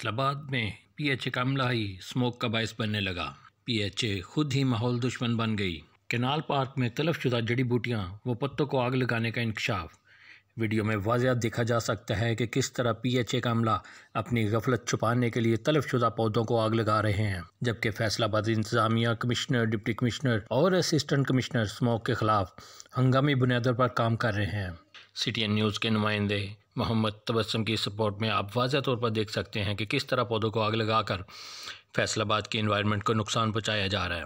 फैसलाबाद में पीएचए का अमला ही स्मोक का बायस बनने लगा। पीएचए खुद ही माहौल दुश्मन बन गई। कैनाल पार्क में तलफशुदा जड़ी बूटियां व पत्तों को आग लगाने का इंकशाफ। वीडियो में वाज़ेह देखा जा सकता है कि किस तरह पीएचए का अमला अपनी गफलत छुपाने के लिए तलफशुदा पौधों को आग लगा रहे हैं, जबकि फैसलाबाद इंतजामिया कमिश्नर, डिप्टी कमिश्नर और असिस्टेंट कमिश्नर स्मोक के खिलाफ हंगामी बुनियादों पर काम कर रहे हैं। CTN न्यूज़ के नुमाइंदे मोहम्मद तबस्सुम की सपोर्ट में आप वाज़ेह तौर पर देख सकते हैं कि किस तरह पौधों को आग लगाकर फैसलाबाद के एनवायरनमेंट को नुकसान पहुँचाया जा रहा है।